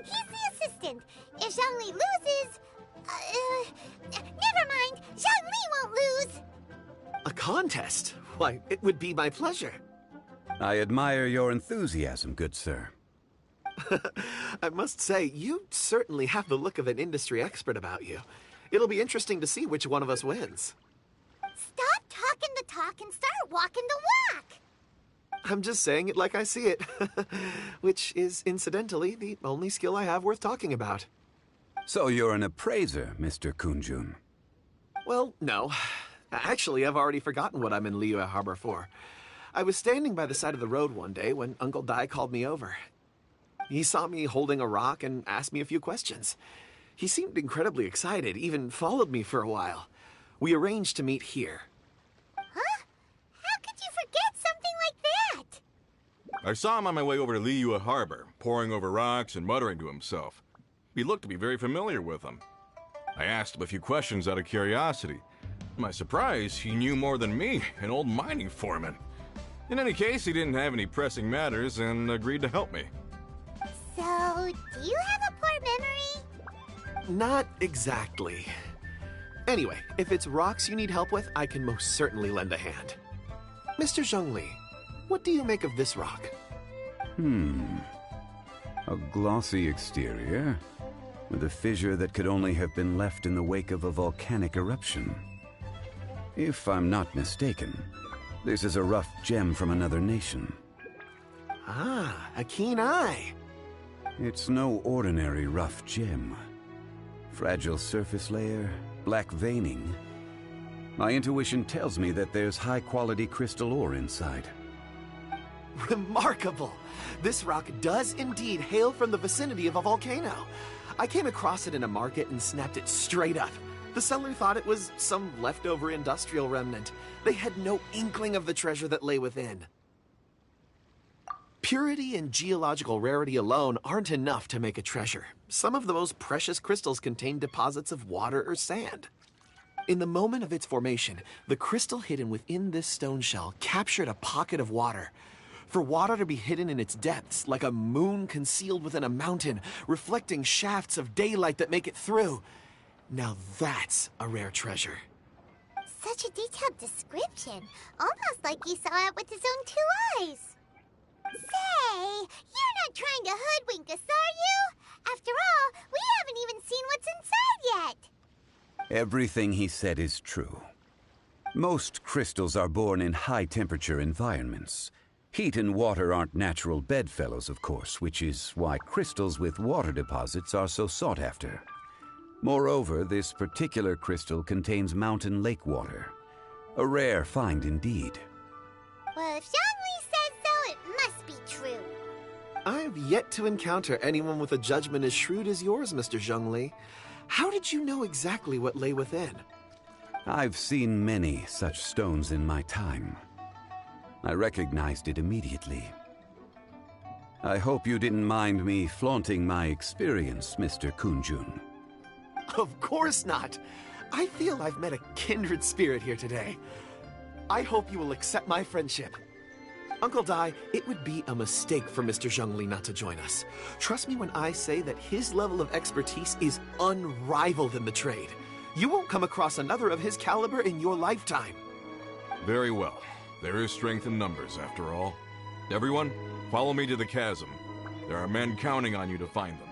He's the assistant. If Zhongli loses... never mind. Zhongli won't lose. A contest? Why, it would be my pleasure. I admire your enthusiasm, good sir. I must say, you certainly have the look of an industry expert about you. It'll be interesting to see which one of us wins. Stop talking the talk and start walking the walk. I'm just saying it like I see it, which is, incidentally, the only skill I have worth talking about. So you're an appraiser, Mr. Kunjun. Well, no. Actually, I've already forgotten what I'm in Liyue Harbor for. I was standing by the side of the road one day when Uncle Dai called me over. He saw me holding a rock and asked me a few questions. He seemed incredibly excited, even followed me for a while. We arranged to meet here. Huh? How could you forget something like that? I saw him on my way over to Liyue Harbor, poring over rocks and muttering to himself. He looked to be very familiar with them. I asked him a few questions out of curiosity. To my surprise, he knew more than me, an old mining foreman. In any case, he didn't have any pressing matters and agreed to help me. So, do you have a poor memory? Not exactly. Anyway, if it's rocks you need help with, I can most certainly lend a hand. Mr. Zhongli, what do you make of this rock? A glossy exterior, with a fissure that could only have been left in the wake of a volcanic eruption. If I'm not mistaken, this is a rough gem from another nation. Ah, a keen eye. It's no ordinary rough gem. Fragile surface layer, black veining. My intuition tells me that there's high-quality crystal ore inside. Remarkable! This rock does indeed hail from the vicinity of a volcano. I came across it in a market and snapped it straight up. The seller thought it was some leftover industrial remnant. They had no inkling of the treasure that lay within. Purity and geological rarity alone aren't enough to make a treasure. Some of the most precious crystals contain deposits of water or sand. In the moment of its formation, the crystal hidden within this stone shell captured a pocket of water. For water to be hidden in its depths, like a moon concealed within a mountain, reflecting shafts of daylight that make it through. Now that's a rare treasure. Such a detailed description. Almost like you saw it with his own 2 eyes. Say, you're not trying to hoodwink us, are you? After all, we haven't even seen what's inside yet. Everything he said is true. Most crystals are born in high-temperature environments. Heat and water aren't natural bedfellows, of course, which is why crystals with water deposits are so sought after. Moreover, this particular crystal contains mountain lake water. A rare find indeed. Well, if Zhongli says so, it must be true. I've yet to encounter anyone with a judgment as shrewd as yours, Mr. Zhongli. How did you know exactly what lay within? I've seen many such stones in my time. I recognized it immediately. I hope you didn't mind me flaunting my experience, Mr. Kunjun. Of course not. I feel I've met a kindred spirit here today. I hope you will accept my friendship. Uncle Dai, it would be a mistake for Mr. Zhongli not to join us. Trust me when I say that his level of expertise is unrivaled in the trade. You won't come across another of his caliber in your lifetime. Very well. There is strength in numbers, after all. Everyone, follow me to the chasm. There are men counting on you to find them.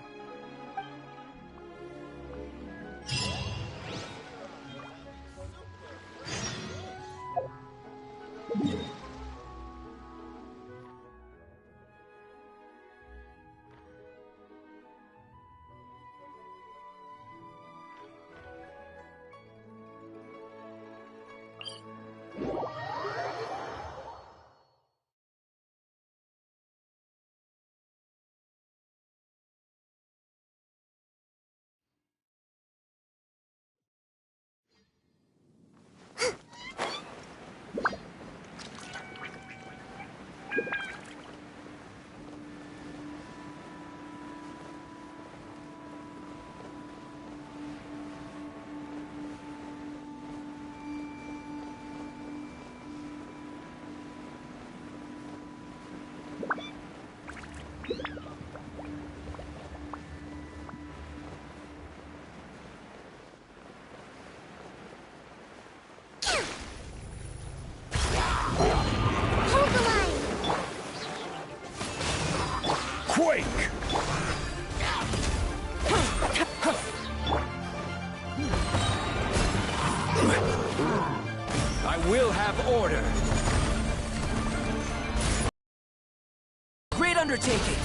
undertaking!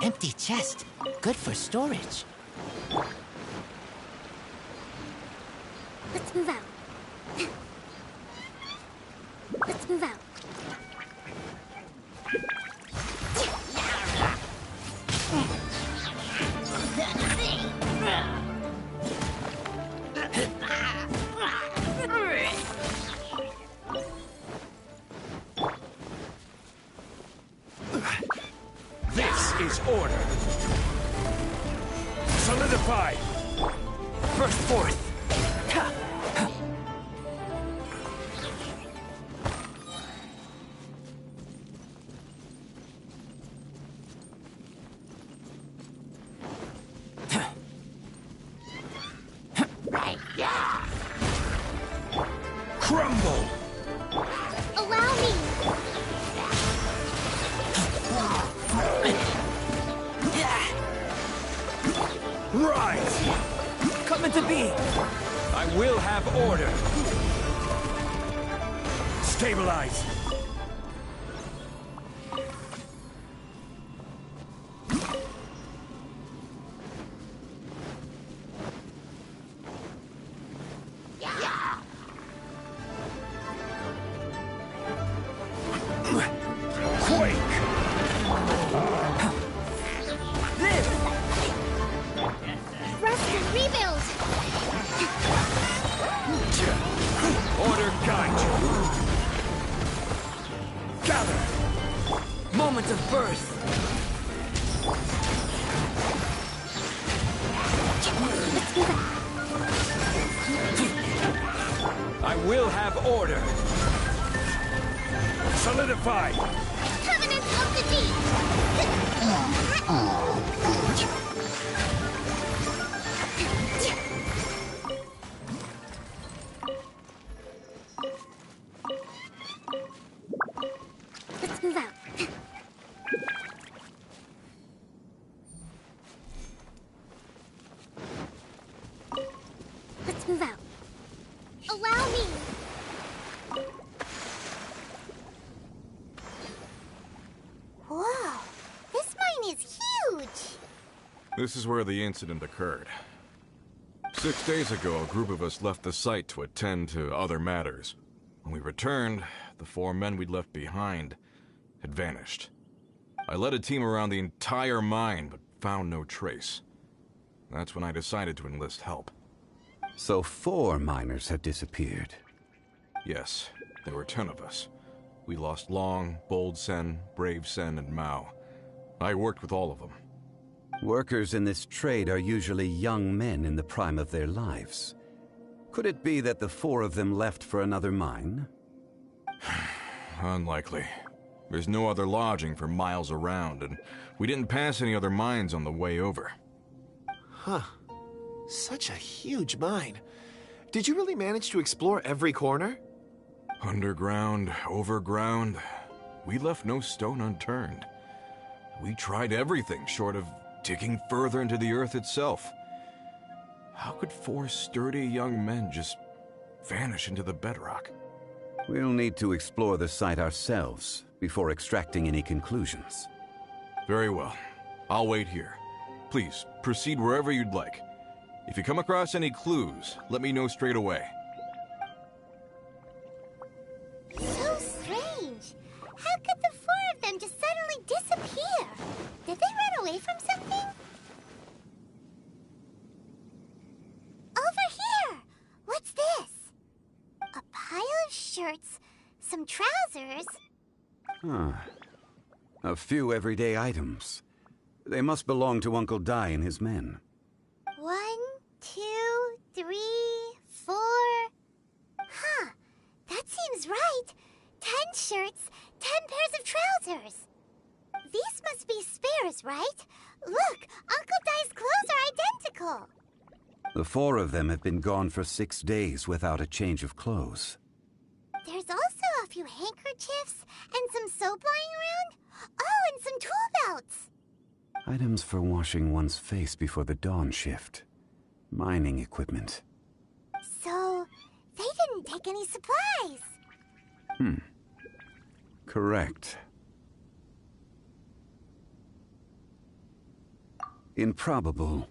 Empty chest. Good for storage. Let's move out. Let's move out. This is order. Solidify. Burst forth. Crumble. Allow me. Rise! Coming to be! I will have order! Stabilize! Quake! Live! Rest and rebuild. Order guide you! Gather! Moment of birth! I will have order! Solidify! Covenant of the Deep. Let's move out. Let's move out. Allow me. Whoa, this mine is huge. This is where the incident occurred. 6 days ago, a group of us left the site to attend to other matters. When we returned, the 4 men we'd left behind had vanished. I led a team around the entire mine, but found no trace. That's when I decided to enlist help. So 4 miners had disappeared. Yes, there were 10 of us. We lost Long, Bold Sen, Brave Sen, and Mao. I worked with all of them. Workers in this trade are usually young men in the prime of their lives. Could it be that the 4 of them left for another mine? Unlikely. There's no other lodging for miles around, and we didn't pass any other mines on the way over. Huh. Such a huge mine. Did you really manage to explore every corner? Underground, overground, we left no stone unturned. We tried everything short of digging further into the earth itself. How could 4 sturdy young men just vanish into the bedrock? We'll need to explore the site ourselves before extracting any conclusions. Very well. I'll wait here. Please, proceed wherever you'd like. If you come across any clues, let me know straight away. So strange. How could the 4 of them just suddenly disappear? Did they run away from something? Over here! What's this? A pile of shirts, some trousers. Huh. A few everyday items. They must belong to Uncle Dai and his men. 1, 2, 3, 4. Huh. That seems right. 10 shirts, 10 pairs of trousers. These must be spares, right? Look, Uncle Dai's clothes are identical. The 4 of them have been gone for 6 days without a change of clothes. There's also a few handkerchiefs and some soap lying around. Oh, and some tool belts. Items for washing one's face before the dawn shift. Mining equipment. So, they didn't take any supplies. Correct. Improbable.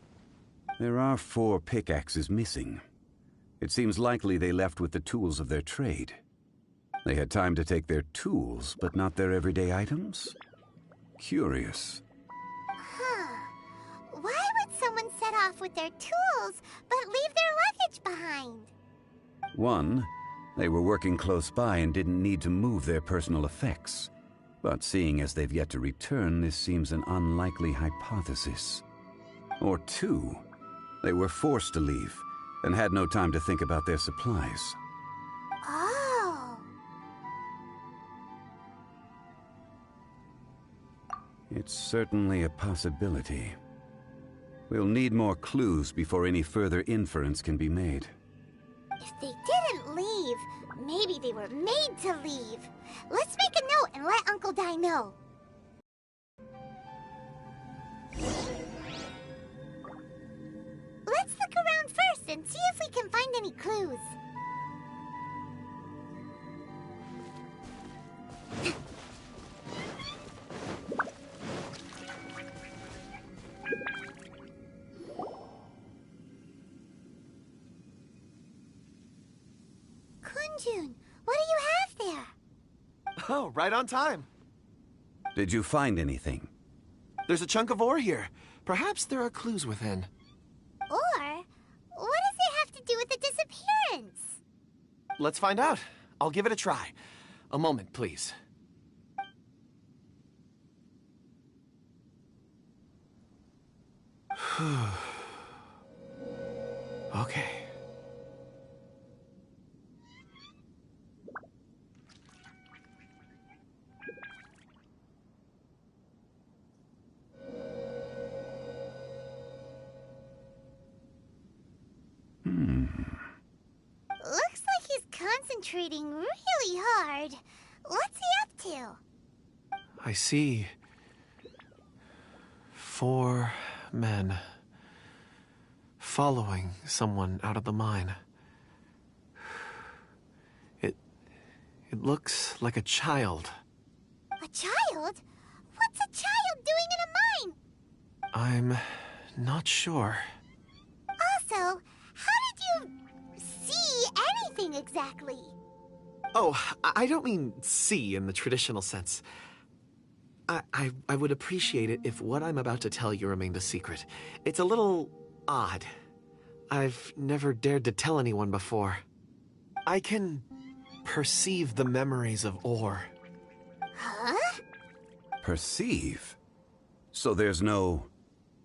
There are 4 pickaxes missing. It seems likely they left with the tools of their trade. They had time to take their tools, but not their everyday items? Curious. Huh. Why would someone set off with their tools, but leave their luggage behind? 1, they were working close by and didn't need to move their personal effects. But seeing as they've yet to return, this seems an unlikely hypothesis. Or 2, they were forced to leave and had no time to think about their supplies. Oh. It's certainly a possibility. We'll need more clues before any further inference can be made. If they didn't leave, maybe they were made to leave. Let's make a note and let Uncle Di know. Let's look around first and see if we can find any clues. Kunjun, what do you have there? Oh, right on time. Did you find anything? There's a chunk of ore here. Perhaps there are clues within. Or, what does it have to do with the disappearance? Let's find out. I'll give it a try. A moment, please. Okay. Looks like he's concentrating really hard. What's he up to? I see 4 men following someone out of the mine. It looks like a child. A child? What's a child doing in a mine? I'm not sure. Also, how did you see anything exactly? Oh, I don't mean see in the traditional sense. I would appreciate it if what I'm about to tell you remained a secret. It's a little odd. I've never dared to tell anyone before. I can perceive the memories of ore. Huh? Perceive? So there's no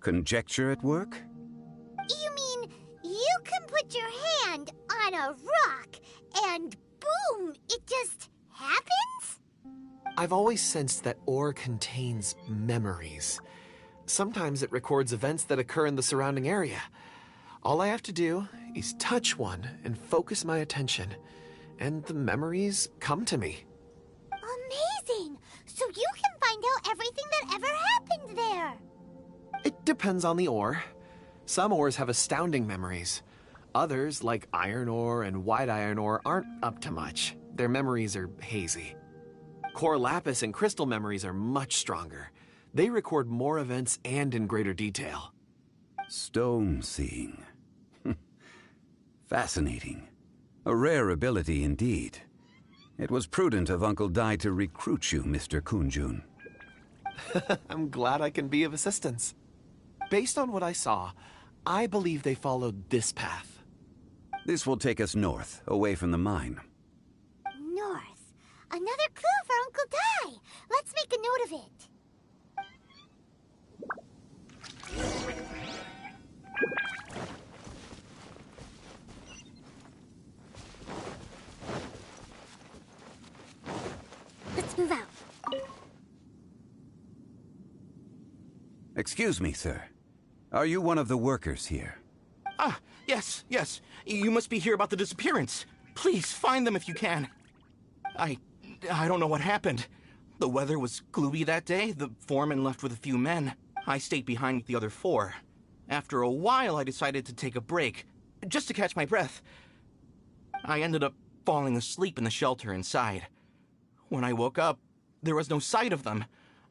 conjecture at work? You mean you can put your hand on a rock and boom, it just happens? I've always sensed that ore contains memories. Sometimes it records events that occur in the surrounding area. All I have to do is touch one and focus my attention, and the memories come to me. Amazing! So you can find out everything that ever happened there. It depends on the ore. Some ores have astounding memories. Others, like iron ore and white iron ore, aren't up to much. Their memories are hazy. Core lapis and crystal memories are much stronger. They record more events and in greater detail. Stone seeing. Fascinating. A rare ability indeed. It was prudent of Uncle Di to recruit you, Mr. Kunjun. I'm glad I can be of assistance. Based on what I saw, I believe they followed this path. This will take us north, away from the mine. North. Another clue for Uncle Di. Let's make a note of it. Let's move out. Excuse me, sir. Are you one of the workers here? Ah, yes. You must be here about the disappearance. Please, find them if you can. I don't know what happened. The weather was gloomy that day. The foreman left with a few men. I stayed behind with the other 4. After a while, I decided to take a break, just to catch my breath. I ended up falling asleep in the shelter inside. When I woke up, there was no sight of them.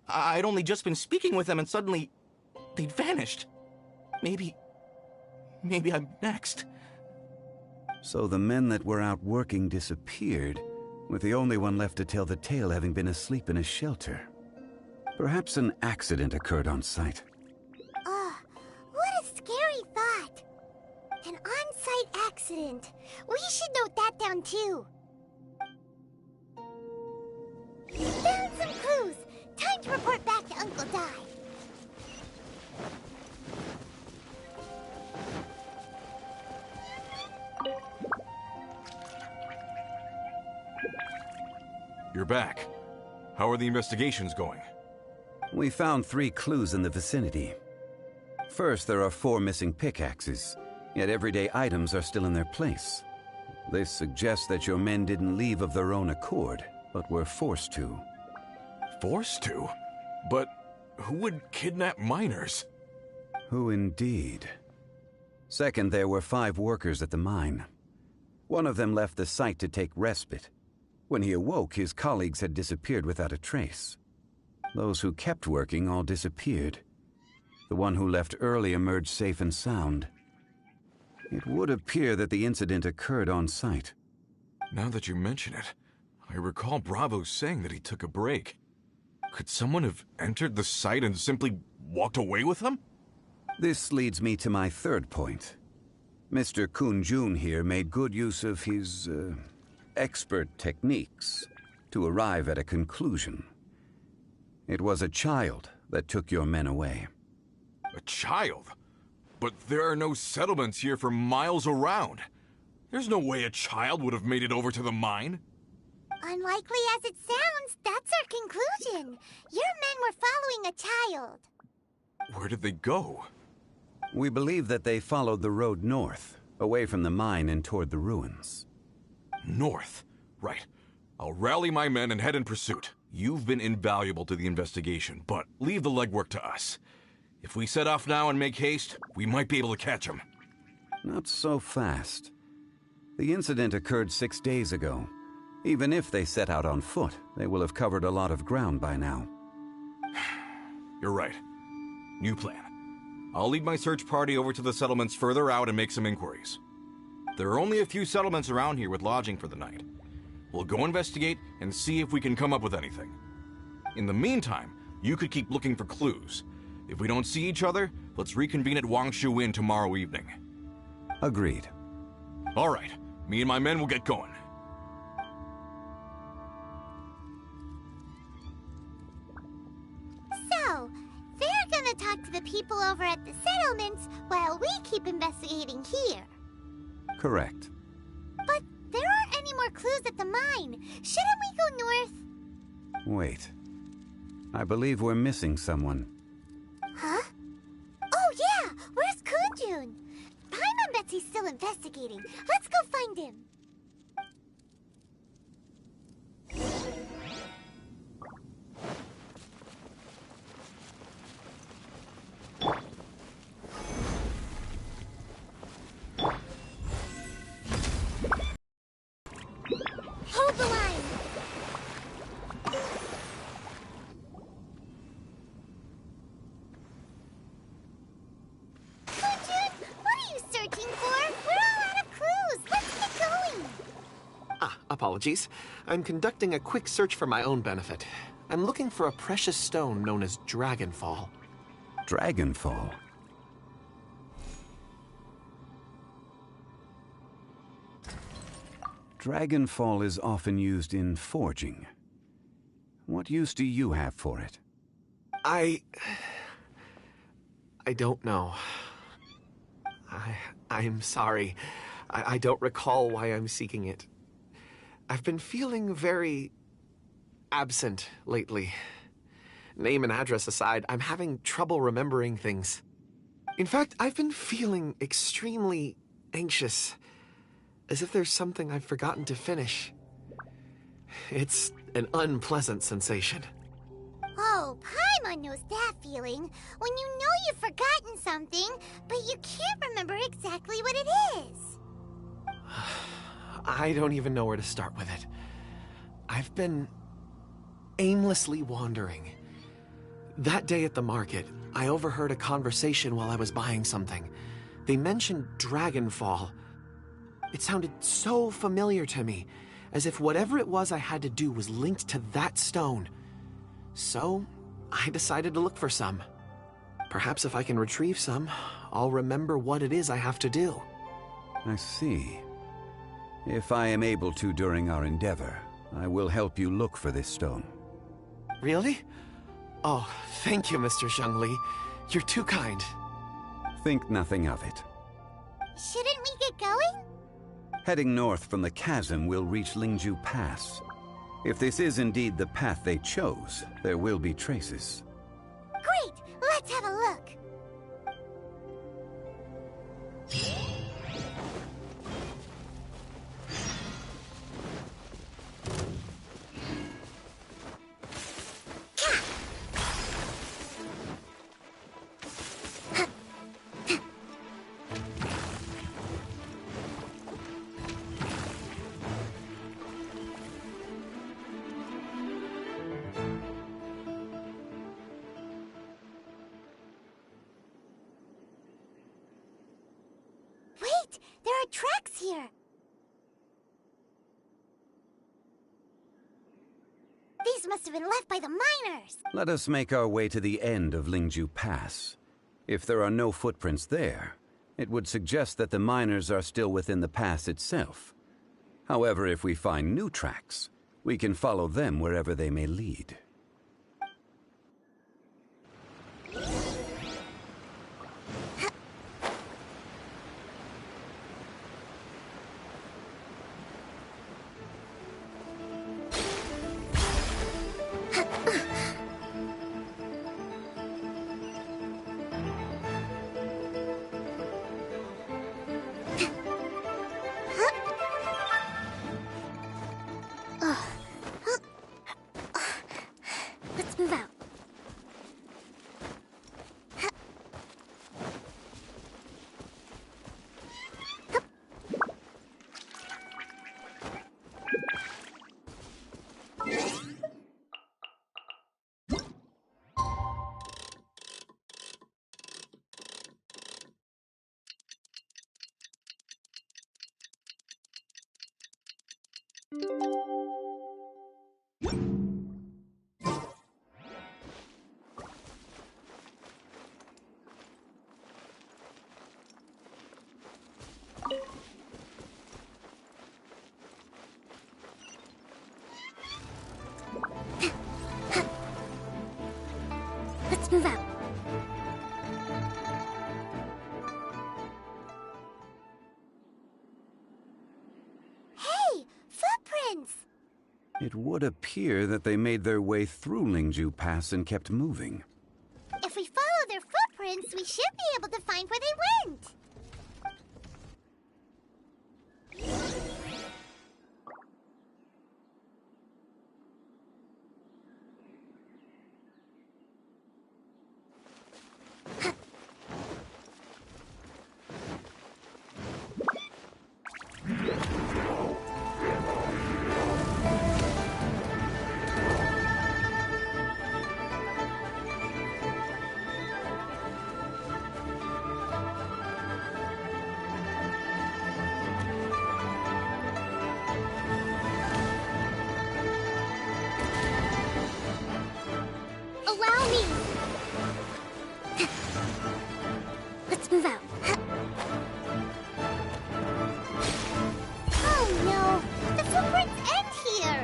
I'd only just been speaking with them and suddenly they'd vanished. Maybe I'm next. So the men that were out working disappeared, with the only one left to tell the tale having been asleep in a shelter. Perhaps an accident occurred on site. What a scary thought. An on-site accident. We should note that down too. Found some clues. Time to report back to Uncle Di. You're back. How are the investigations going? We found 3 clues in the vicinity. First, there are 4 missing pickaxes, yet everyday items are still in their place. This suggests that your men didn't leave of their own accord, but were forced to. Forced to? But who would kidnap miners? Who indeed? Second, there were 5 workers at the mine. One of them left the site to take respite. When he awoke, his colleagues had disappeared without a trace. Those who kept working all disappeared. The one who left early emerged safe and sound. It would appear that the incident occurred on site. Now that you mention it, I recall Bravo saying that he took a break. Could someone have entered the site and simply walked away with him? This leads me to my third point. Mr. Kun-jun here made good use of his, expert techniques to arrive at a conclusion. It was a child that took your men away. A child? But there are no settlements here for miles around. There's no way a child would have made it over to the mine. Unlikely as it sounds, that's our conclusion. Your men were following a child. Where did they go? We believe that they followed the road north, away from the mine and toward the ruins. North? Right. I'll rally my men and head in pursuit. You've been invaluable to the investigation, but leave the legwork to us. If we set off now and make haste, we might be able to catch them. Not so fast. The incident occurred 6 days ago. Even if they set out on foot, they will have covered a lot of ground by now. You're right. New plan. I'll lead my search party over to the settlements further out and make some inquiries. There are only a few settlements around here with lodging for the night. We'll go investigate and see if we can come up with anything. In the meantime, you could keep looking for clues. If we don't see each other, let's reconvene at Wangshu Inn tomorrow evening. Agreed. All right. Me and my men will get going. So, they're gonna talk to the people over at the settlements while we keep investigating here. Correct. But there aren't any more clues at the mine. Shouldn't we go north? Wait. I believe we're missing someone. Huh? Oh yeah! Where's Kunjun? Paimon bets he's still investigating. Let's go find him. Hold the line! Kunjun, what are you searching for? We're all out of clues. Let's get going. Apologies. I'm conducting a quick search for my own benefit. I'm looking for a precious stone known as Dragonfall. Dragonfall? Dragonfall is often used in forging. What use do you have for it? I don't know. I'm sorry. I don't recall why I'm seeking it. I've been feeling very absent lately. Name and address aside, I'm having trouble remembering things. In fact, I've been feeling extremely anxious, as if there's something I've forgotten to finish. It's an unpleasant sensation. Oh, Paimon knows that feeling. When you know you've forgotten something, but you can't remember exactly what it is. I don't even know where to start with it. I've been aimlessly wandering. That day at the market, I overheard a conversation while I was buying something. They mentioned Dragonfall. It sounded so familiar to me, as if whatever it was I had to do was linked to that stone. So, I decided to look for some. Perhaps if I can retrieve some, I'll remember what it is I have to do. I see. If I am able to during our endeavor, I will help you look for this stone. Really? Oh, thank you, Mr. Zhongli. You're too kind. Think nothing of it. Shouldn't we get going? Heading north from the chasm, we'll reach Lingju Pass. If this is indeed the path they chose, there will be traces. Great! Let's have a look. Wait! There are tracks here! These must have been left by the miners! Let us make our way to the end of Lingju Pass. If there are no footprints there, it would suggest that the miners are still within the pass itself. However, if we find new tracks, we can follow them wherever they may lead. Let's move out. Let's move out. Hey! Footprints! It would appear that they made their way through Lingju Pass and kept moving. If we follow their footprints, we should be able to find where they went. Allow me! Let's move out. Oh no! The footprints end here!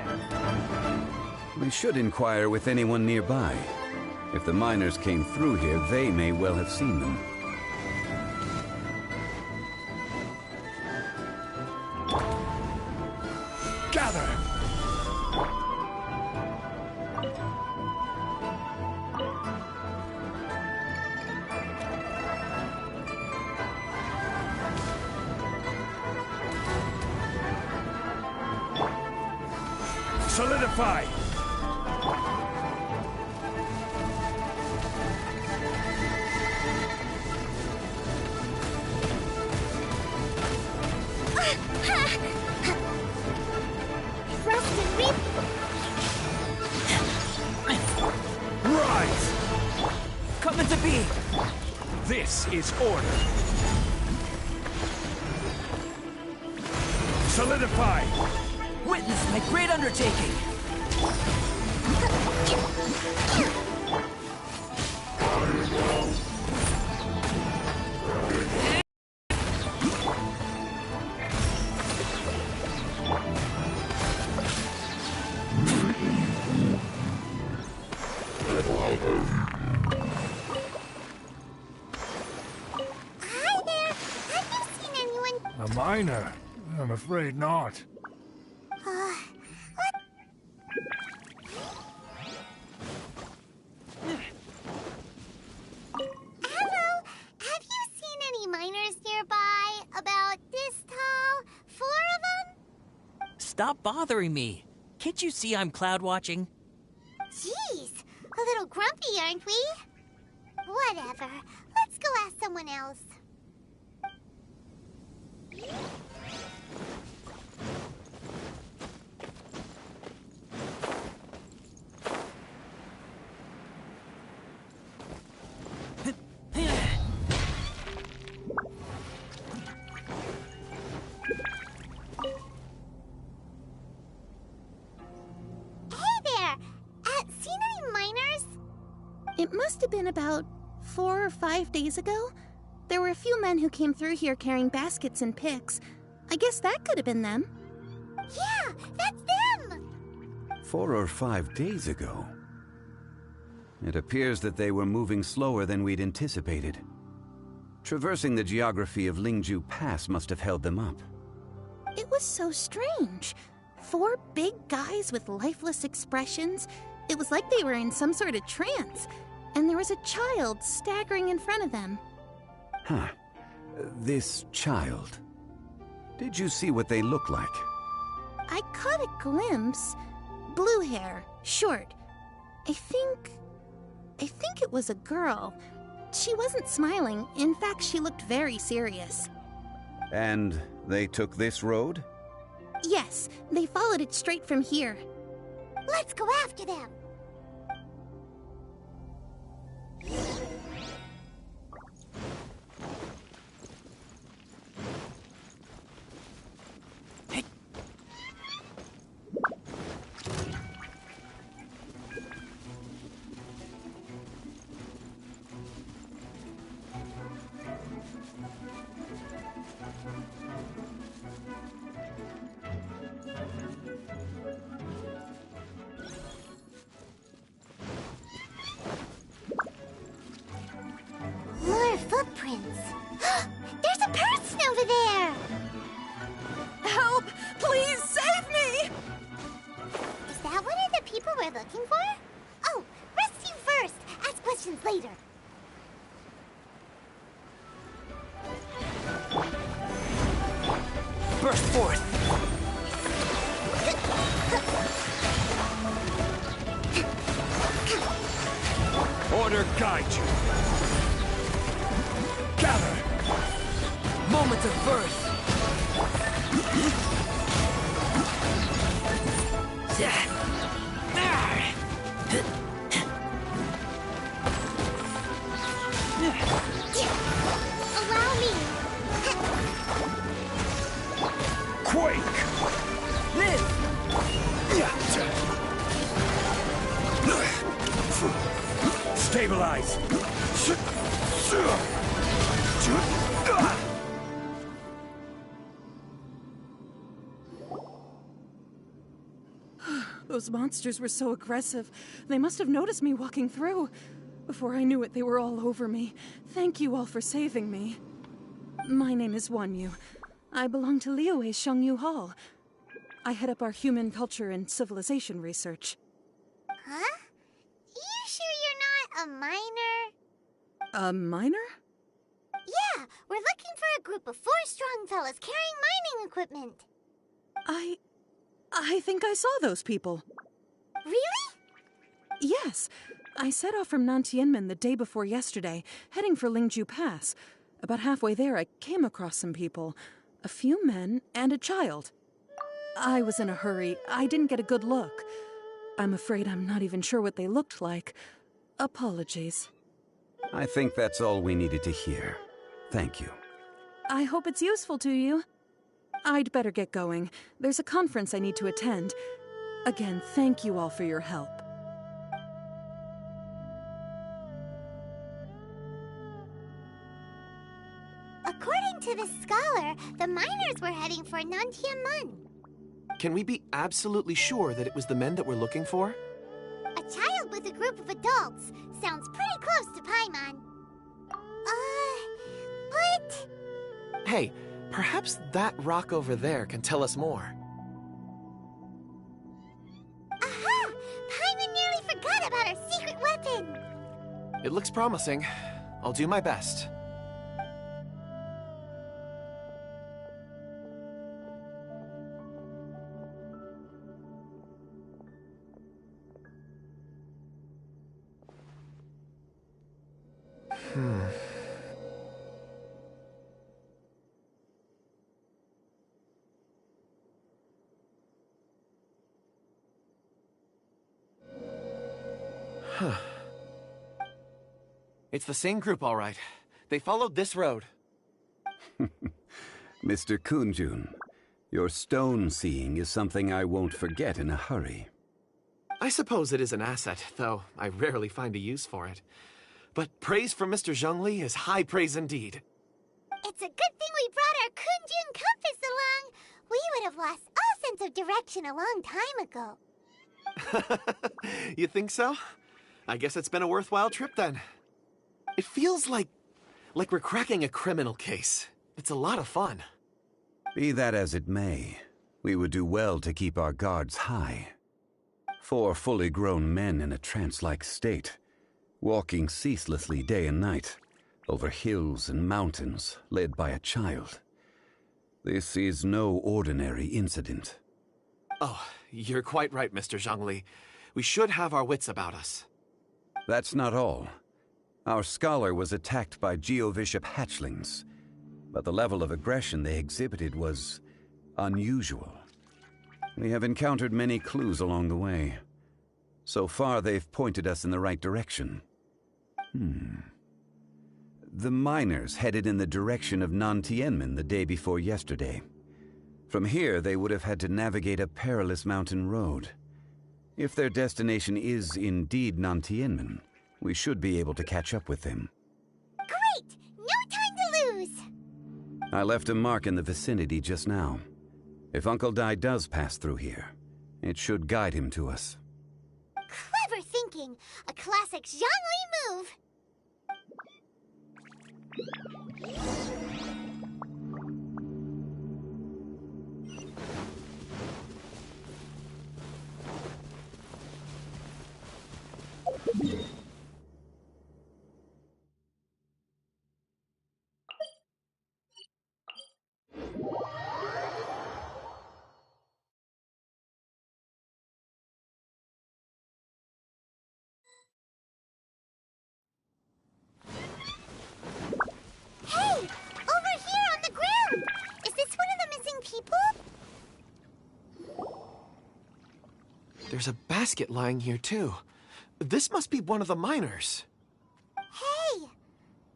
We should inquire with anyone nearby. If the miners came through here, they may well have seen them. Gather! Solidify! Rust and reap. Rise! Coming to be! This is order. Solidify! Witness my great undertaking! Hi there. Have you seen anyone? A miner? I'm afraid not. What? Hello. Have you seen any miners nearby? About this tall? 4 of them? Stop bothering me. Can't you see I'm cloud watching? Jeez, a little grumpy, aren't we? Whatever. Let's go ask someone else. Hey there! Seen any miners? It must have been about 4 or 5 days ago. There were a few men who came through here carrying baskets and picks. I guess that could have been them. Yeah, that's them! 4 or 5 days ago. It appears that they were moving slower than we'd anticipated. Traversing the geography of Lingju Pass must have held them up. It was so strange. 4 big guys with lifeless expressions. It was like they were in some sort of trance. And there was a child staggering in front of them. Huh. This child. Did you see what they look like? I caught a glimpse. Blue hair, short. I think it was a girl. She wasn't smiling. In fact, she looked very serious. And they took this road? Yes, they followed it straight from here. Let's go after them! More footprints. There's a person over there! Help! Please save me! Is that one of the people we're looking for? Oh, rescue first. Ask questions later. Burst forth! Order guide you! Gather! Moment of birth! Allow me. Quake! Live! Stabilize! Those monsters were so aggressive. They must have noticed me walking through. Before I knew it, they were all over me. Thank you all for saving me. My name is Wanyu. I belong to Liyue's Shangyu Hall. I head up our human culture and civilization research. Huh? You sure you're not a miner? A miner? Yeah, we're looking for a group of 4 strong fellas carrying mining equipment. I think I saw those people. Really? Yes. I set off from Nantianmen the day before yesterday, heading for Lingju Pass. About halfway there, I came across some people. A few men and a child. I was in a hurry. I didn't get a good look. I'm afraid I'm not even sure what they looked like. Apologies. I think that's all we needed to hear. Thank you. I hope it's useful to you. I'd better get going. There's a conference I need to attend. Again, thank you all for your help. According to the scholar, the miners were heading for Nantianmen. Can we be absolutely sure that it was the men that we're looking for? A child with a group of adults. Sounds pretty close to Paimon. But... Hey, perhaps that rock over there can tell us more. Aha! Paimon nearly forgot about our secret weapon! It looks promising. I'll do my best. It's the same group, all right. They followed this road. Mr. Kunjun, your stone seeing is something I won't forget in a hurry. I suppose it is an asset, though I rarely find a use for it. But praise from Mr. Zhongli is high praise indeed. It's a good thing we brought our Kunjun compass along. We would have lost all sense of direction a long time ago. You think so? I guess it's been a worthwhile trip then. It feels like we're cracking a criminal case. It's a lot of fun. Be that as it may, we would do well to keep our guards high. 4 fully grown men in a trance-like state, walking ceaselessly day and night, over hills and mountains, led by a child. This is no ordinary incident. Oh, you're quite right, Mr. Zhongli. We should have our wits about us. That's not all. Our scholar was attacked by Geovishap hatchlings, but the level of aggression they exhibited was unusual. We have encountered many clues along the way. So far, they've pointed us in the right direction. The miners headed in the direction of Nantianmen the day before yesterday. From here, they would have had to navigate a perilous mountain road. If their destination is indeed Nantianmen, we should be able to catch up with them. Great! No time to lose! I left a mark in the vicinity just now. If Uncle Dai does pass through here, it should guide him to us. Clever thinking! A classic Zhongli move! Hey! Over here on the ground! Is this one of the missing people? There's a basket lying here, too. This must be one of the miners. Hey!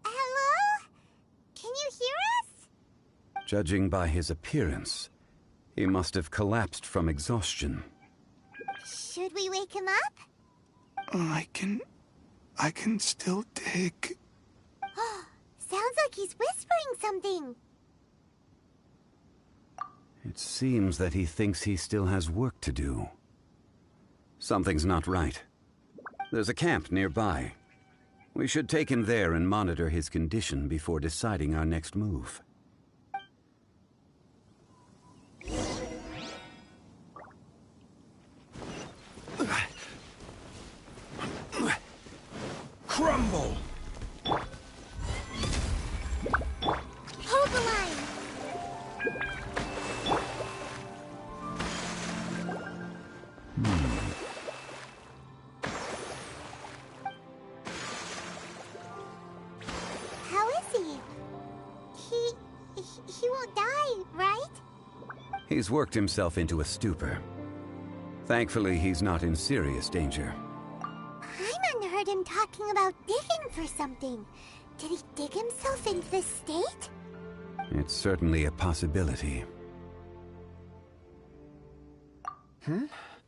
Hello? Can you hear us? Judging by his appearance, he must have collapsed from exhaustion. Should we wake him up? I can still dig. Sounds like he's whispering something. It seems that he thinks he still has work to do. Something's not right. There's a camp nearby. We should take him there and monitor his condition before deciding our next move. Crumble! Hold the line! How is he? He won't die, right? He's worked himself into a stupor. Thankfully, he's not in serious danger. Paimon heard him talking about digging for something. Did he dig himself into this state? It's certainly a possibility.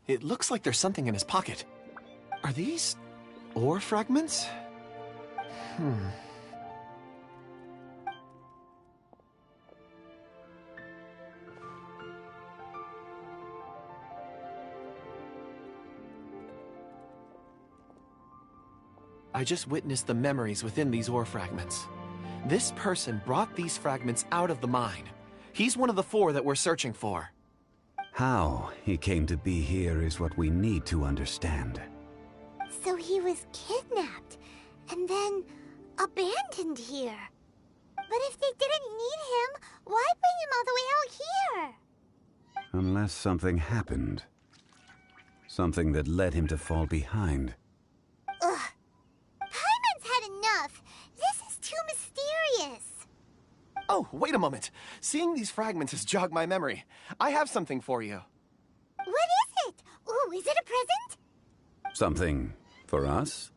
It looks like there's something in his pocket. Are these ore fragments? I just witnessed the memories within these ore fragments. This person brought these fragments out of the mine. He's one of the 4 that we're searching for. How he came to be here is what we need to understand. So he was kidnapped and then abandoned here. But if they didn't need him, why bring him all the way out here? Unless something happened. Something that led him to fall behind. Ugh. Paimon's had enough. This is too mysterious. Oh, wait a moment. Seeing these fragments has jogged my memory. I have something for you. What is it? Ooh, is it a present? Something for us?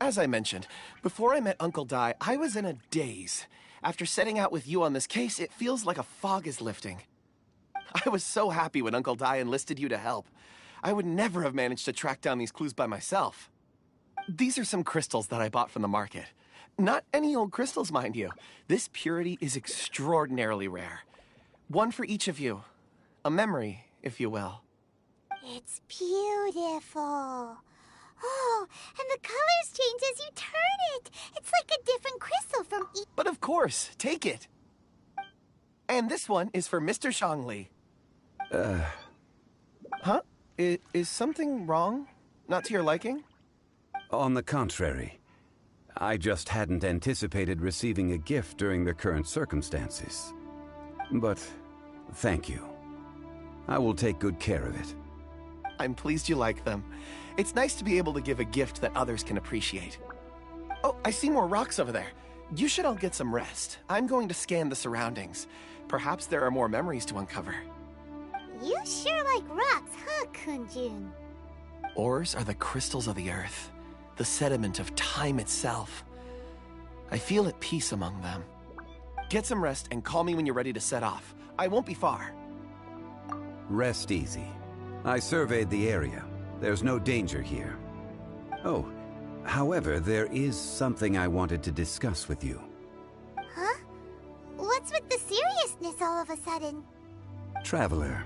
As I mentioned, before I met Uncle Dai, I was in a daze. After setting out with you on this case, it feels like a fog is lifting. I was so happy when Uncle Dai enlisted you to help. I would never have managed to track down these clues by myself. These are some crystals that I bought from the market. Not any old crystals, mind you. This purity is extraordinarily rare. One for each of you. A memory, if you will. It's beautiful. Oh, and the colors change as you turn it. It's like a different crystal from each. But of course, take it. And this one is for Mr. Shangli. Huh? Is something wrong? Not to your liking? On the contrary. I just hadn't anticipated receiving a gift during the current circumstances. But thank you. I will take good care of it. I'm pleased you like them. It's nice to be able to give a gift that others can appreciate. Oh, I see more rocks over there. You should all get some rest. I'm going to scan the surroundings. Perhaps there are more memories to uncover. You sure like rocks, huh, Kunjun? Ores are the crystals of the earth, the sediment of time itself. I feel at peace among them. Get some rest and call me when you're ready to set off. I won't be far. Rest easy. I surveyed the area. There's no danger here. Oh, however, there is something I wanted to discuss with you. Huh? What's with the seriousness all of a sudden? Traveler,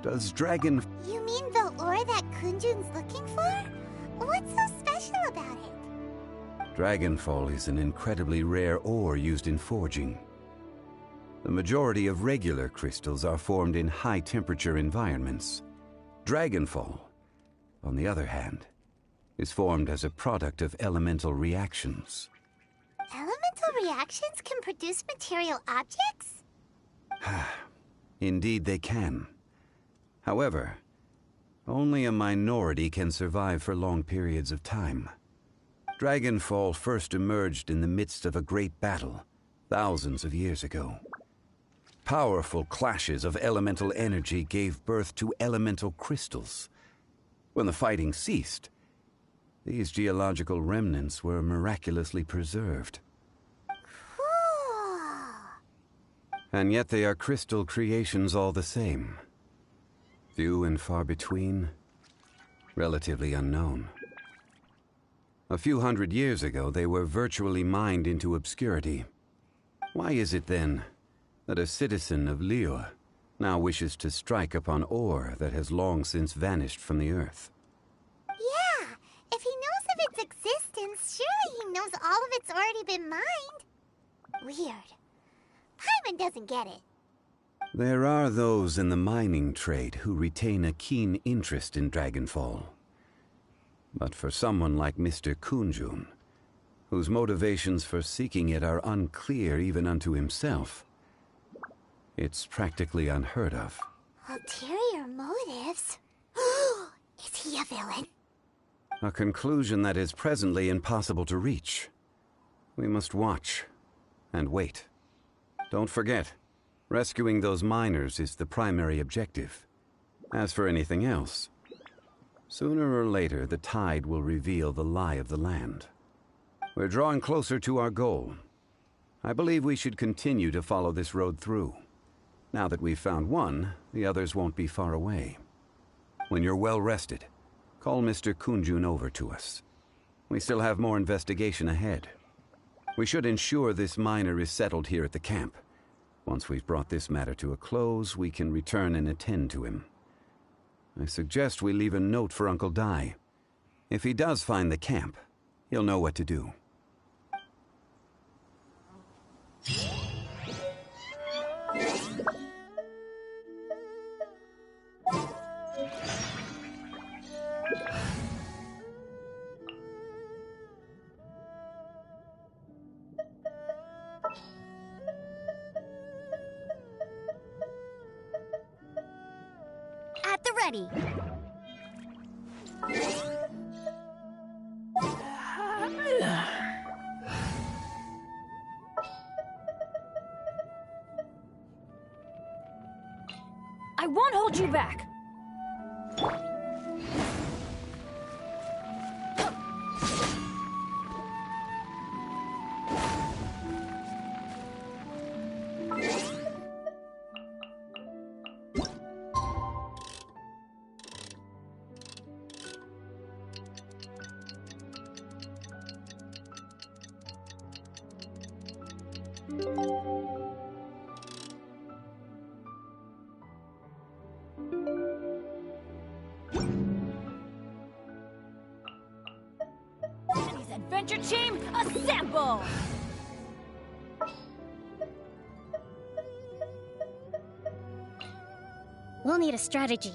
does Dragon... You mean the ore that Kunjun's looking for? What's so special about it? Dragonfall is an incredibly rare ore used in forging. The majority of regular crystals are formed in high-temperature environments. Dragonfall, on the other hand, is formed as a product of elemental reactions. Elemental reactions can produce material objects? Indeed they can. However, only a minority can survive for long periods of time. Dragonfall first emerged in the midst of a great battle, thousands of years ago. Powerful clashes of elemental energy gave birth to elemental crystals. When the fighting ceased, these geological remnants were miraculously preserved. Cool. And yet they are crystal creations all the same. Few and far between, relatively unknown. A few hundred years ago, they were virtually mined into obscurity. Why is it then that a citizen of Liyue now wishes to strike upon ore that has long since vanished from the earth? Yeah, if he knows of its existence, surely he knows all of it's already been mined. Weird. Paimon doesn't get it. There are those in the mining trade who retain a keen interest in Dragonfall. But for someone like Mr. Kunjun, whose motivations for seeking it are unclear even unto himself, it's practically unheard of. Ulterior motives? villain? A conclusion that is presently impossible to reach. We must watch and wait. Don't forget, rescuing those miners is the primary objective. As for anything else, sooner or later the tide will reveal the lie of the land. We're drawing closer to our goal. I believe we should continue to follow this road through. Now that we've found one, the others won't be far away. When you're well rested, call Mr. Kunjun over to us. We still have more investigation ahead. We should ensure this miner is settled here at the camp. Once we've brought this matter to a close, we can return and attend to him. I suggest we leave a note for Uncle Dai. If he does find the camp, he'll know what to do. At the ready. I won't hold you back. Adventure team, assemble! We'll need a strategy.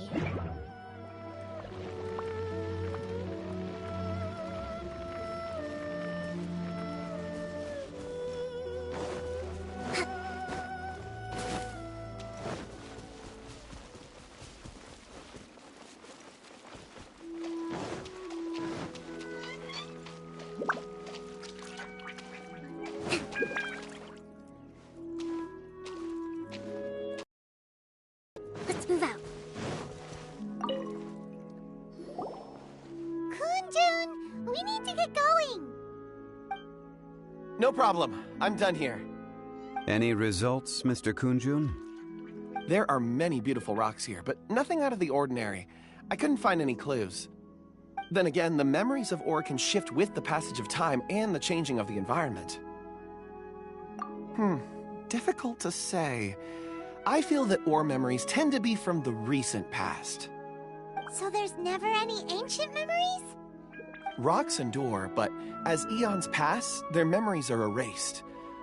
Let's move out. Kunjun, we need to get going. No problem. I'm done here. Any results, Mr. Kunjun? There are many beautiful rocks here, but nothing out of the ordinary. I couldn't find any clues. Then again, the memories of ore can shift with the passage of time and the changing of the environment. Difficult to say. I feel that ore memories tend to be from the recent past. So there's never any ancient memories? Rocks endure, but as eons pass, their memories are erased.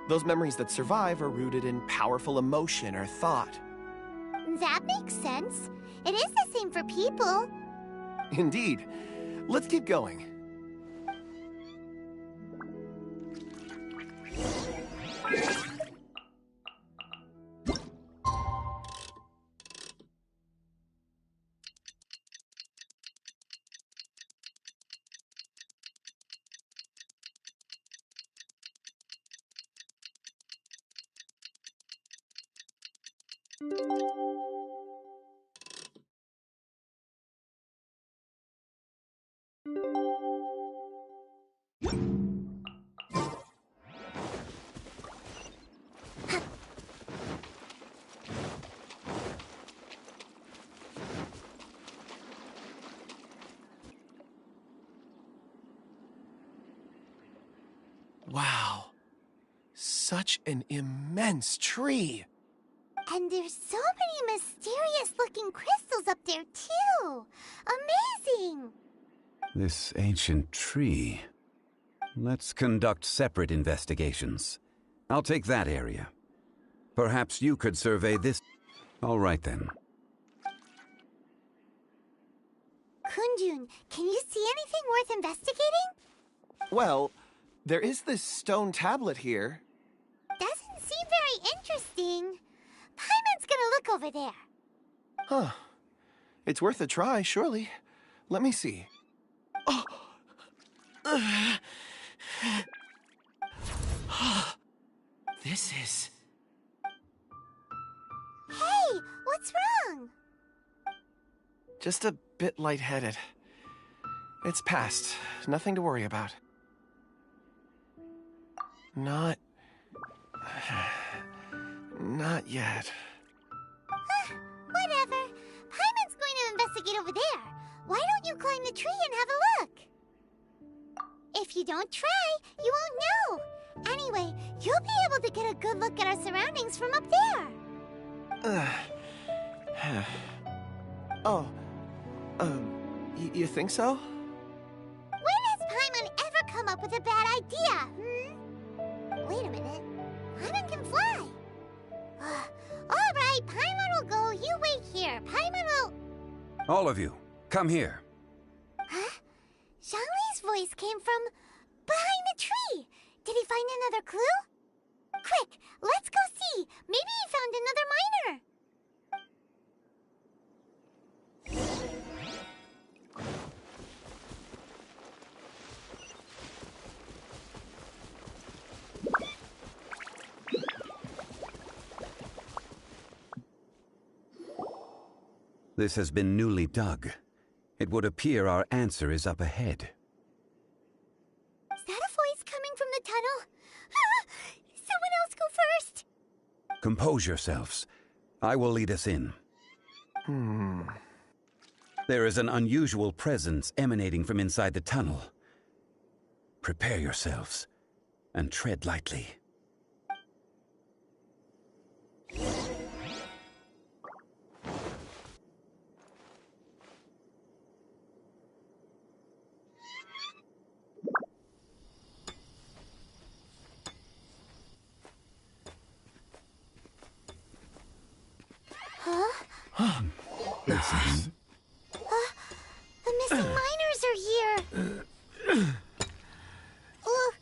Those memories that survive are rooted in powerful emotion or thought. That makes sense. It is the same for people. Indeed. Let's keep going. Wow. Such an immense tree. And there's so many mysterious-looking crystals up there, too. Amazing! This ancient tree. Let's conduct separate investigations. I'll take that area. Perhaps you could survey this. All right, then. Kunjun, can you see anything worth investigating? Well, there is this stone tablet here. Doesn't seem very interesting. Paimon's gonna look over there. Huh. It's worth a try, surely. Let me see. Oh! This is... Hey, what's wrong? just a bit lightheaded. It's past. Nothing to worry about. Not yet. Whatever. Paimon's going to investigate over there. Why don't you climb the tree and have a look? If you don't try, you won't know. Anyway, you'll be able to get a good look at our surroundings from up there. Oh, you think so? When has Paimon ever come up with a bad idea, Wait a minute. Paimon can fly. All right, Paimon will go. You wait here. Paimon will... All of you, come here. Huh? Zhongli's voice came from behind the tree. Did he find another clue? Quick, let's go see. Maybe he found another miner. This has been newly dug. It would appear our answer is up ahead. Is that a voice coming from the tunnel? Someone else go first. Compose yourselves. I will lead us in. There is an unusual presence emanating from inside the tunnel. Prepare yourselves and tread lightly. Listen. The missing miners are here. What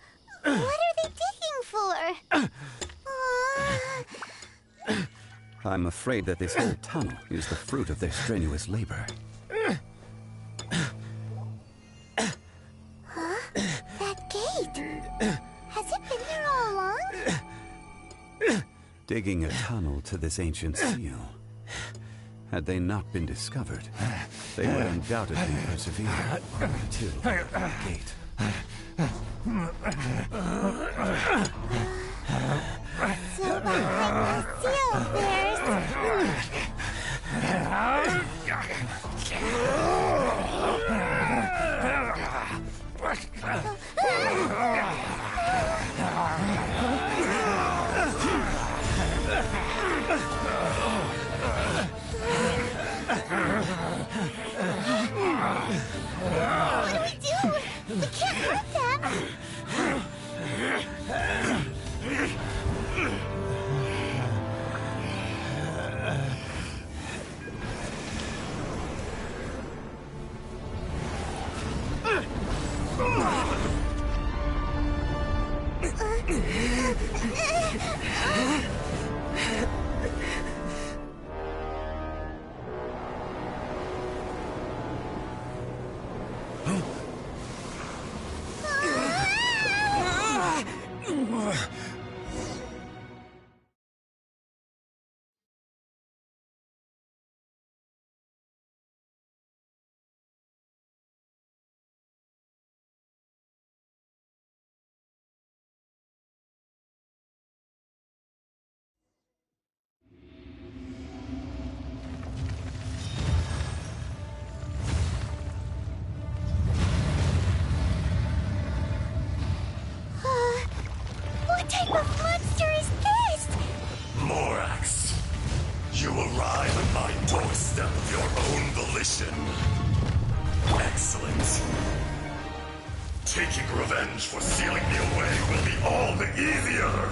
are they digging for? I'm afraid that this whole tunnel is the fruit of their strenuous labor. Huh? That gate. Has it been there all along? Digging a tunnel to this ancient seal. Had they not been discovered, they would undoubtedly persevere until the gate. So behind the seal, there's... What do we do? We can't hurt them. What type of monster is this? Morax, you arrive at my doorstep of your own volition. Excellent. Taking revenge for sealing me away will be all the easier.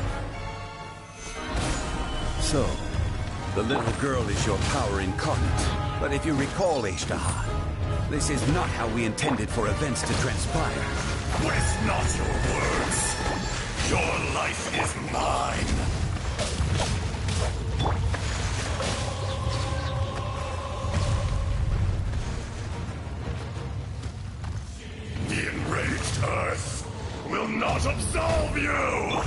So, the little girl is your power incarnate. But if you recall, Ishtaha, this is not how we intended for events to transpire. Waste not your words. Your life is mine. not absolve you!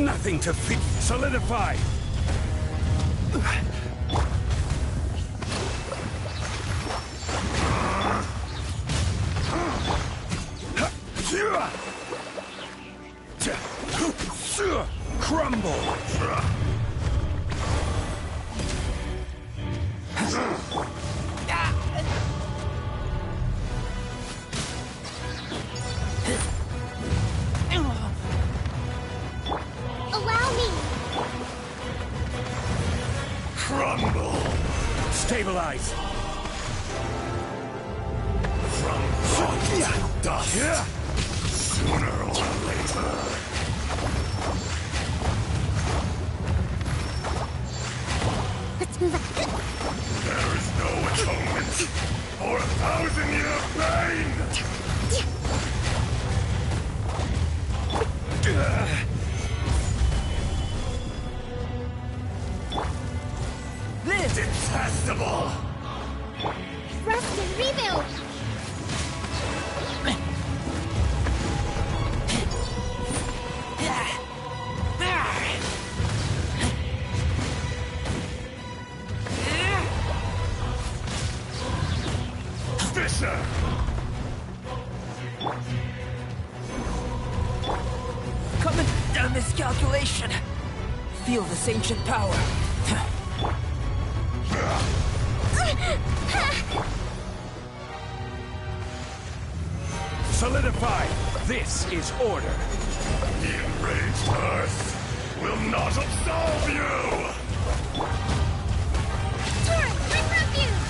Nothing to fear. Solidify! Crumble! Allow me! Crumble! Stabilize! From rock to dust! Sooner or later! Let's move on. There is no atonement for 1,000-year pain! Live! Detestable! Rest and rebuild! Fisher! Coming down miscalculation. Feel this ancient power. Solidify! This is order. The enraged Earth will not absolve you! Turret, bring refuge!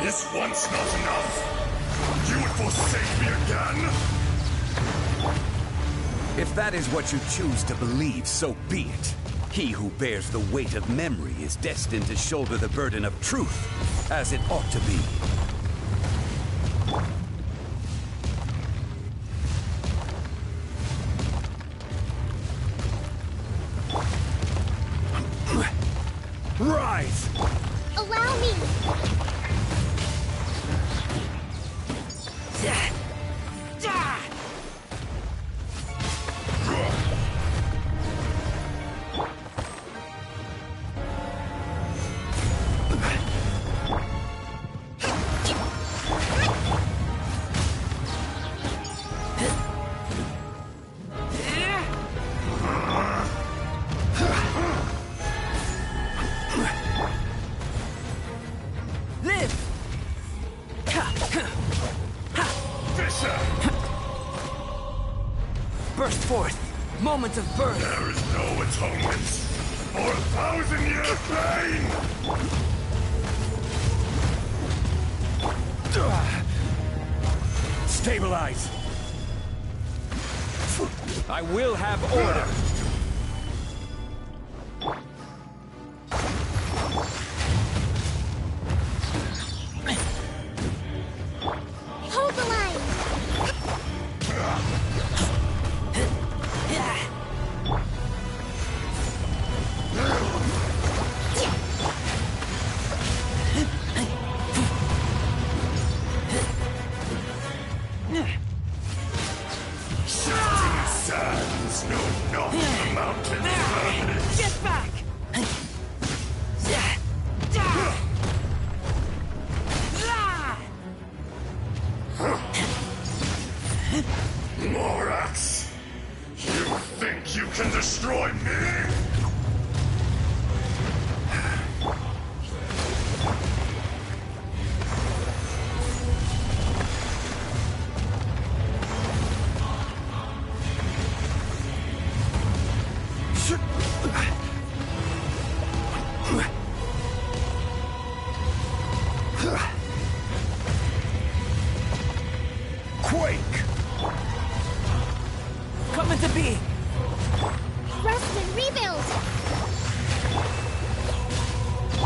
Is once not enough? You would forsake me again? If that is what you choose to believe, so be it. He who bears the weight of memory is destined to shoulder the burden of truth, as it ought to be. Rise! Allow me! Burst forth. Moment of birth. There is no atonement for 1,000-year pain! Stabilize! I will have order! Hold the line! Shifting sands know not the mountain's purpose. Get back! Morax! You think you can destroy me? Quake! Coming to be! Rest and rebuild!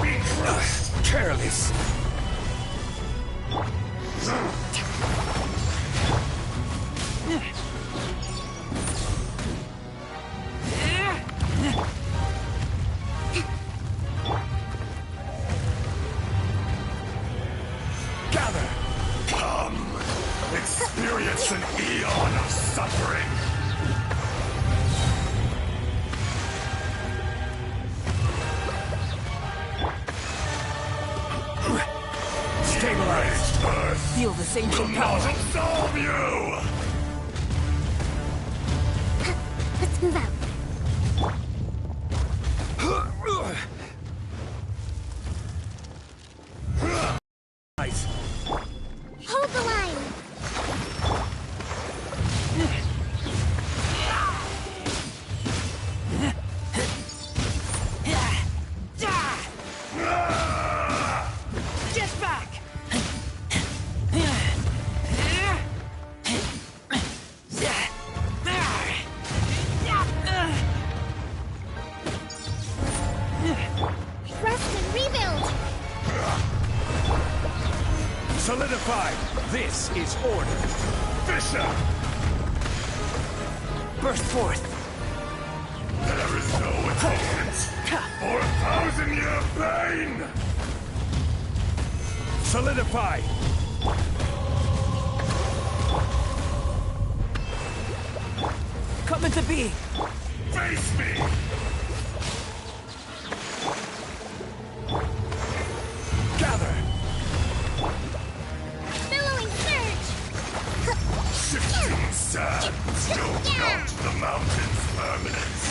Be crushed! Careless! feel this ancient Not power. absolve you! Let's move out. Nice. Hold the line. Get back! Rest and rebuild. Solidify! This is order. Fisher! Burst forth! There is no atonement for 1,000-year pain! Solidify! Come into being! Face me! Gather! Billowing surge. Shifting sand don't melt the mountain's permanence.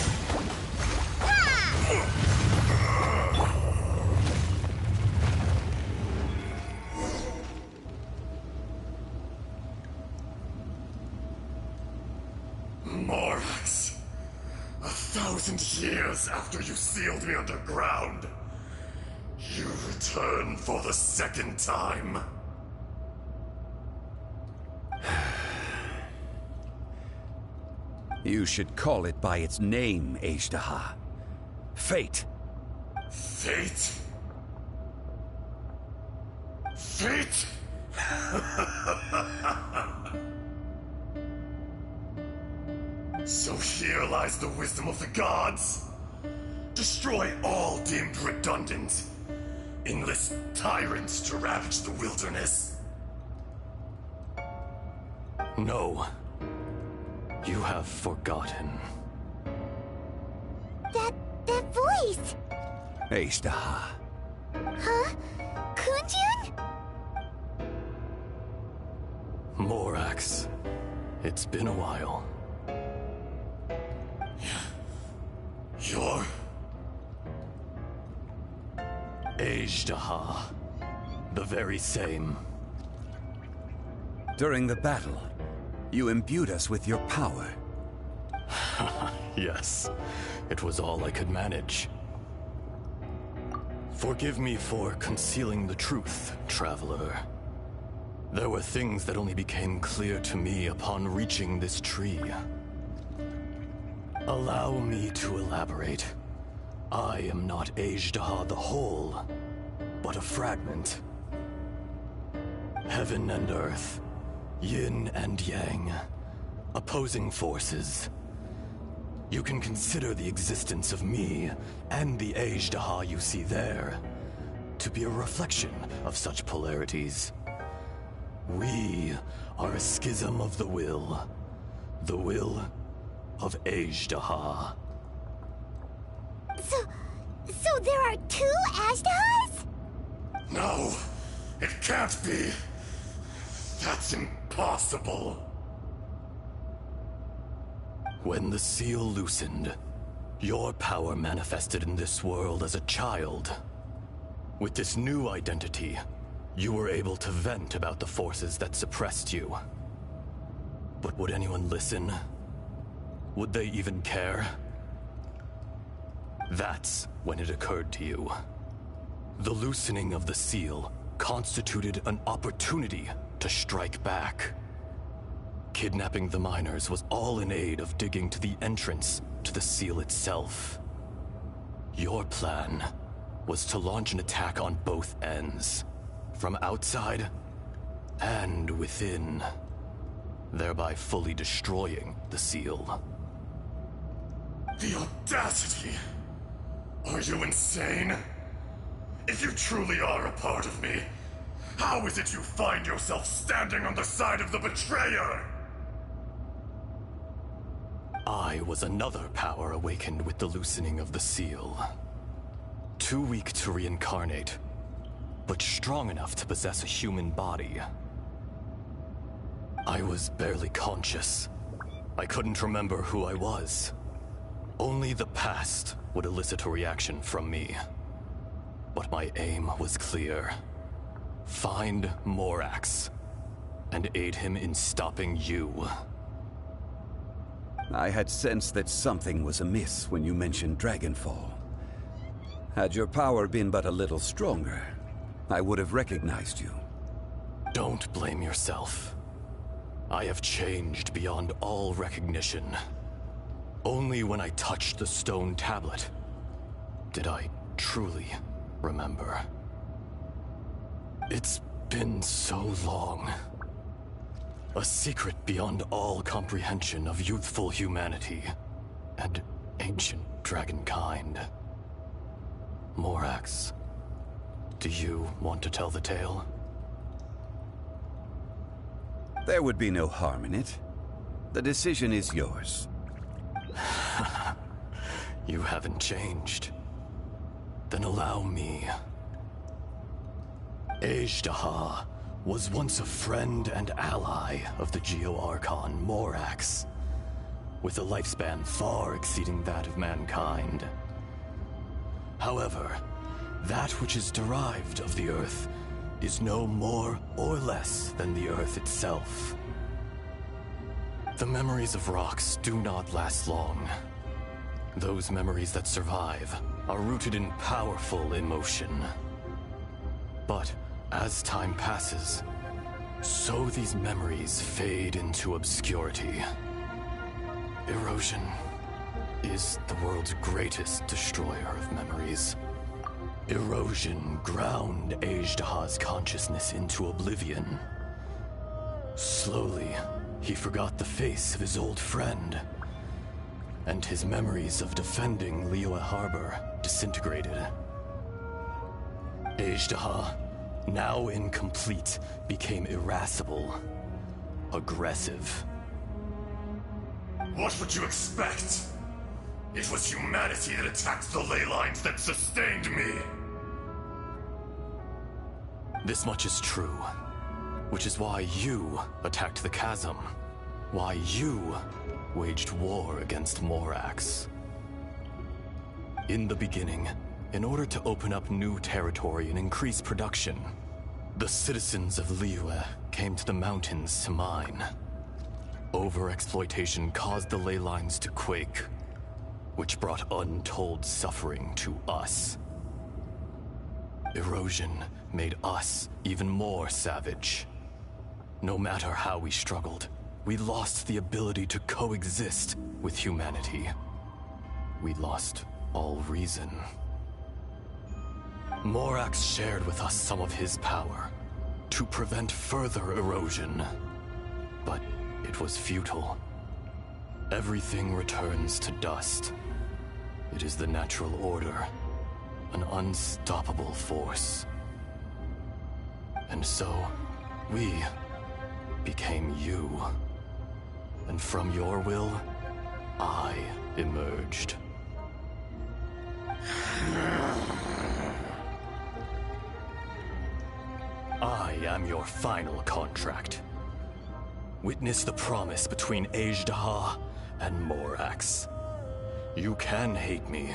Morax, 1,000 years after you sealed me underground, you return for the second time. You should call it by its name, Ajdaha. Fate. Fate? Fate? So here lies the wisdom of the gods. Destroy all deemed redundant. Enlist tyrants to ravage the wilderness. No. You have forgotten. That voice. Ajdaha. Huh? Kunjun? Morax. It's been a while. You're... Ajdaha. The very same. During the battle, you imbued us with your power. Yes. It was all I could manage. Forgive me for concealing the truth, Traveler. There were things that only became clear to me upon reaching this tree. Allow me to elaborate. I am not Ajdaha the whole, but a fragment. Heaven and earth, yin and yang, opposing forces. You can consider the existence of me and the Ajdaha you see there to be a reflection of such polarities. We are a schism of the will of Ajdaha. So there are two Ajdahas? No, it can't be. That's impossible. When the seal loosened, your power manifested in this world as a child. With this new identity, you were able to vent about the forces that suppressed you. But would anyone listen? Would they even care? That's when it occurred to you. The loosening of the seal constituted an opportunity to strike back. Kidnapping the miners was all in aid of digging to the entrance to the seal itself. Your plan was to launch an attack on both ends, from outside and within, thereby fully destroying the seal. The audacity! Are you insane? If you truly are a part of me, how is it you find yourself standing on the side of the betrayer? I was another power awakened with the loosening of the seal. Too weak to reincarnate, but strong enough to possess a human body. I was barely conscious. I couldn't remember who I was. Only the past would elicit a reaction from me. But my aim was clear. Find Morax, and aid him in stopping you. I had sensed that something was amiss when you mentioned Dragonfall. Had your power been but a little stronger, I would have recognized you. Don't blame yourself. I have changed beyond all recognition. Only when I touched the stone tablet did I truly remember. It's been so long. A secret beyond all comprehension of youthful humanity and ancient dragonkind. Morax, do you want to tell the tale? There would be no harm in it. The decision is yours. You haven't changed. Then allow me. Ejdaha was once a friend and ally of the Geo-Archon Morax, with a lifespan far exceeding that of mankind. However, that which is derived of the Earth is no more or less than the Earth itself. The memories of rocks do not last long. Those memories that survive are rooted in powerful emotion. But as time passes, so these memories fade into obscurity. Erosion is the world's greatest destroyer of memories. Erosion ground Ejdaha's consciousness into oblivion. Slowly, he forgot the face of his old friend, and his memories of defending Liyue Harbor disintegrated. Ejdaha, now incomplete, became irascible, aggressive. What would you expect? It was humanity that attacked the ley lines that sustained me. This much is true, which is why you attacked the chasm, why you waged war against Morax. In the beginning, in order to open up new territory and increase production, the citizens of Liyue came to the mountains to mine. Overexploitation caused the ley lines to quake, which brought untold suffering to us. Erosion made us even more savage. No matter how we struggled, we lost the ability to coexist with humanity. We lost all reason. Morax shared with us some of his power to prevent further erosion, but it was futile. Everything returns to dust. It is the natural order, an unstoppable force. And so, we became you. And from your will, I emerged. I am your final contract. Witness the promise between Ejdaha and Morax. You can hate me,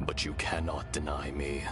but you cannot deny me.